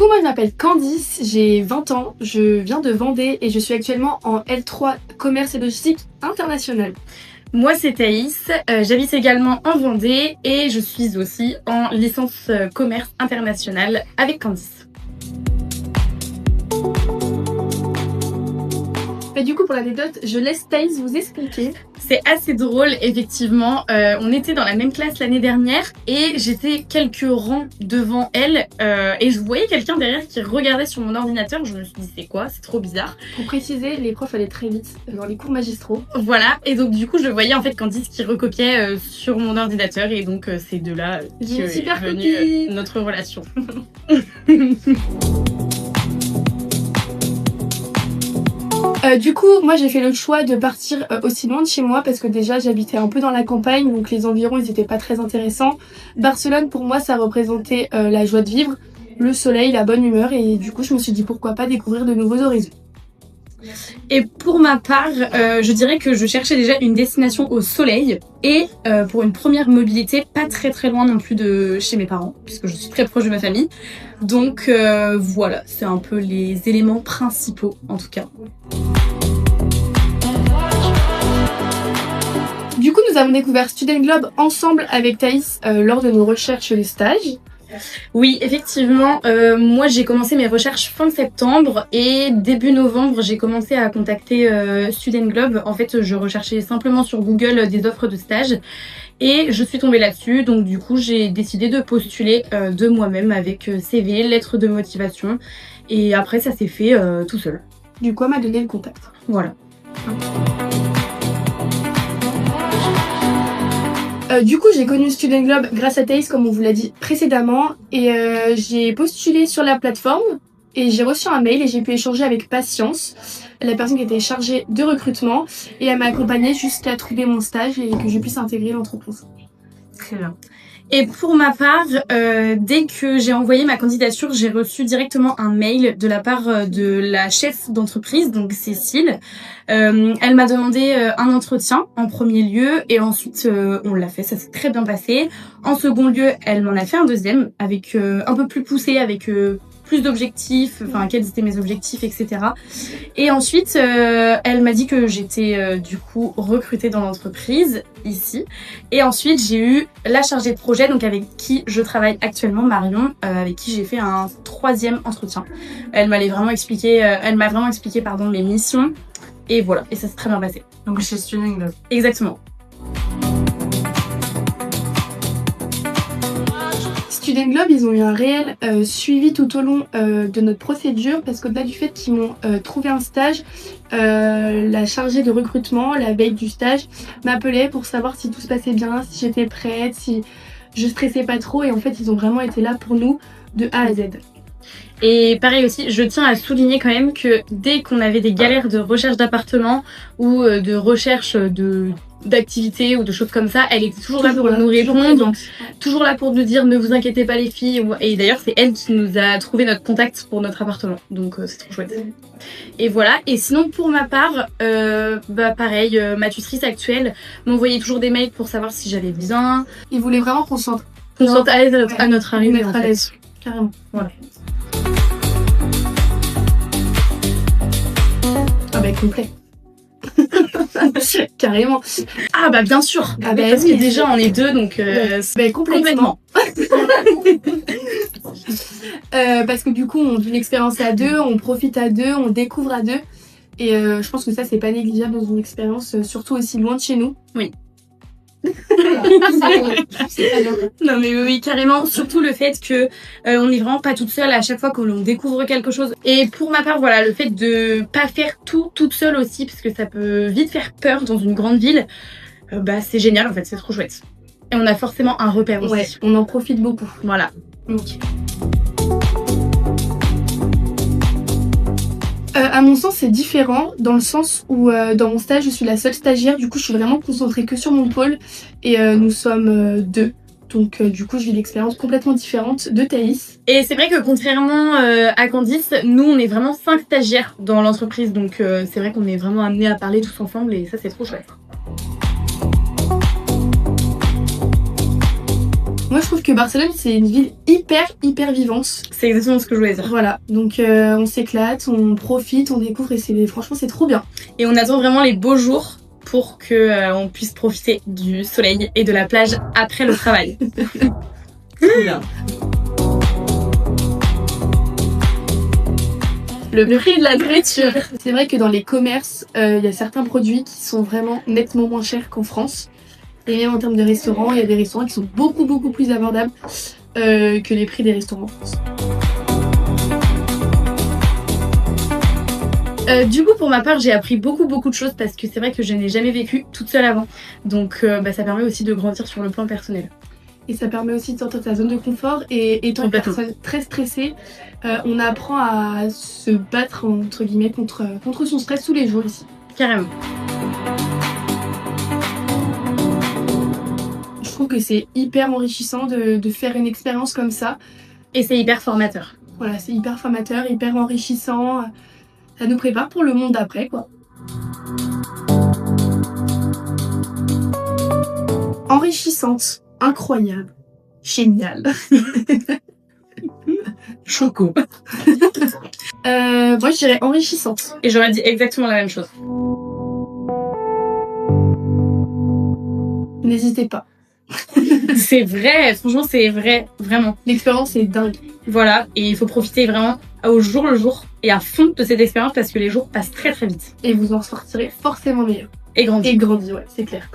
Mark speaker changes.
Speaker 1: moi je m'appelle Candice, j'ai 20 ans, je viens de Vendée et je suis actuellement en L3 commerce et logistique international.
Speaker 2: Moi c'est Thaïs, j'habite également en Vendée et je suis aussi en licence commerce international avec Candice.
Speaker 1: Et du coup pour l'anecdote, je laisse Thaïs vous expliquer.
Speaker 2: C'est assez drôle effectivement, on était dans la même classe l'année dernière et j'étais quelques rangs devant elle et je voyais quelqu'un derrière qui regardait sur mon ordinateur, je me suis dit c'est quoi, c'est trop bizarre.
Speaker 1: Pour préciser, les profs allaient très vite dans les cours magistraux.
Speaker 2: Voilà, et donc du coup je voyais en fait Candice qui recopiait sur mon ordinateur et donc c'est de là
Speaker 1: J'ai une super
Speaker 2: venue
Speaker 1: copie.
Speaker 2: notre relation.
Speaker 1: Du coup, moi j'ai fait le choix de partir aussi loin de chez moi parce que déjà j'habitais un peu dans la campagne, donc les environs ils étaient pas très intéressants. Barcelone pour moi ça représentait la joie de vivre, le soleil, la bonne humeur et du coup je me suis dit pourquoi pas découvrir de nouveaux horizons.
Speaker 2: Et pour ma part, je dirais que je cherchais déjà une destination au soleil et pour une première mobilité pas très loin non plus de chez mes parents puisque je suis très proche de ma famille. Donc voilà, c'est un peu les éléments principaux en tout cas.
Speaker 1: Du coup nous avons découvert Student Globe ensemble avec Thaïs lors de nos recherches de stage.
Speaker 2: Oui, effectivement, moi j'ai commencé mes recherches fin septembre et début novembre j'ai commencé à contacter Student Globe. En fait, je recherchais simplement sur Google des offres de stage et je suis tombée là-dessus. Donc du coup, j'ai décidé de postuler de moi-même avec CV, lettre de motivation et après ça s'est fait tout seul.
Speaker 1: Du coup elle m'a donné le contact.
Speaker 2: Voilà.
Speaker 1: Du coup, j'ai connu Student Globe grâce à Thaïs, comme on vous l'a dit précédemment, et j'ai postulé sur la plateforme et j'ai reçu un mail et j'ai pu échanger avec Patience, la personne qui était chargée de recrutement, et elle m'a accompagnée jusqu'à trouver mon stage et que je puisse intégrer l'entreprise.
Speaker 2: Très bien. Et pour ma part, dès que j'ai envoyé ma candidature, j'ai reçu directement un mail de la part de la chef d'entreprise, donc Cécile. Elle m'a demandé un entretien en premier lieu et ensuite on l'a fait, ça s'est très bien passé. En second lieu, elle m'en a fait un deuxième avec un peu plus poussé, avec plus d'objectifs, enfin quels étaient mes objectifs, etc. Et ensuite, elle m'a dit que j'étais du coup recrutée dans l'entreprise ici. Et ensuite, j'ai eu la chargée de projet, donc avec qui je travaille actuellement, Marion, avec qui j'ai fait un troisième entretien. Elle m'a vraiment expliqué pardon, mes missions. Et voilà, et ça s'est très bien passé.
Speaker 3: Donc chez Student Globe.
Speaker 2: Exactement.
Speaker 1: Student Globe, ils ont eu un réel suivi tout au long de notre procédure parce qu'au-delà du fait qu'ils m'ont trouvé un stage, la chargée de recrutement, la veille du stage, m'appelait pour savoir si tout se passait bien, si j'étais prête, si je stressais pas trop et en fait ils ont vraiment été là pour nous de A à Z.
Speaker 2: Et pareil aussi, je tiens à souligner quand même que dès qu'on avait des galères de recherche d'appartement ou de recherche d'activités ou de choses comme ça, elle était toujours là pour nous répondre, toujours là pour nous dire ne vous inquiétez pas les filles. Et d'ailleurs c'est elle qui nous a trouvé notre contact pour notre appartement, donc c'est trop chouette. Et voilà, et sinon pour ma part, pareil, ma tutrice actuelle m'envoyait toujours des mails pour savoir si j'allais bien.
Speaker 1: Ils voulaient vraiment qu'on se sente
Speaker 2: à l'aise à notre arrivée en fait.
Speaker 1: Carrément.
Speaker 2: Voilà.
Speaker 1: Ah bah complet. Carrément.
Speaker 2: Ah bah bien sûr.
Speaker 1: Ah bah
Speaker 2: parce
Speaker 1: oui,
Speaker 2: que déjà on est deux donc
Speaker 1: complètement. Parce que du coup on vit l'expérience à deux, on profite à deux, on découvre à deux et je pense que ça c'est pas négligeable dans une expérience surtout aussi loin de chez nous.
Speaker 2: Oui.
Speaker 1: C'est
Speaker 2: Non mais oui carrément, surtout le fait que on n'est vraiment pas toute seule à chaque fois que l'on découvre quelque chose. Et pour ma part voilà, le fait de pas faire tout toute seule aussi parce que ça peut vite faire peur dans une grande ville, c'est génial en fait, c'est trop chouette. Et on a forcément un repère aussi.
Speaker 1: Ouais, on en profite beaucoup.
Speaker 2: Voilà.
Speaker 1: Okay. À mon sens, c'est différent dans le sens où dans mon stage, je suis la seule stagiaire. Du coup, je suis vraiment concentrée que sur mon pôle et nous sommes deux. Donc du coup, je vis l'expérience complètement différente de Thaïs.
Speaker 2: Et c'est vrai que contrairement à Candice, nous, on est vraiment 5 stagiaires dans l'entreprise. Donc c'est vrai qu'on est vraiment amenés à parler tous ensemble et ça, c'est trop chouette.
Speaker 1: Moi, je trouve que Barcelone, c'est une ville hyper vivante.
Speaker 2: C'est exactement ce que je voulais dire.
Speaker 1: Voilà, donc on s'éclate, on profite, on découvre et franchement, c'est trop bien.
Speaker 2: Et on attend vraiment les beaux jours pour que on puisse profiter du soleil et de la plage après le travail.
Speaker 1: Trop bien. Le prix de la nourriture. C'est vrai que dans les commerces, il y a certains produits qui sont vraiment nettement moins chers qu'en France. Et même en termes de restaurants, il y a des restaurants qui sont beaucoup plus abordables que les prix des restaurants en France.
Speaker 2: Du coup, pour ma part, j'ai appris beaucoup de choses parce que c'est vrai que je n'ai jamais vécu toute seule avant. Donc ça permet aussi de grandir sur le plan personnel.
Speaker 1: Et ça permet aussi de sortir de sa zone de confort. Et étant une personne très stressée, on apprend à se battre entre guillemets contre son stress tous les jours ici.
Speaker 2: Carrément.
Speaker 1: Je trouve que c'est hyper enrichissant de faire une expérience comme ça.
Speaker 2: Et c'est hyper formateur.
Speaker 1: Voilà, c'est hyper formateur, hyper enrichissant. Ça nous prépare pour le monde d'après, quoi. Enrichissante, incroyable, génial.
Speaker 2: Choco.
Speaker 1: Moi, je dirais enrichissante.
Speaker 2: Et j'aurais dit exactement la même chose.
Speaker 1: N'hésitez pas.
Speaker 2: C'est vrai, franchement, c'est vrai, vraiment.
Speaker 1: L'expérience est dingue.
Speaker 2: Voilà, et il faut profiter vraiment au jour le jour et à fond de cette expérience parce que les jours passent très vite.
Speaker 1: Et vous en sortirez forcément meilleur.
Speaker 2: Et grandi.
Speaker 1: Et grandi, ouais, c'est clair.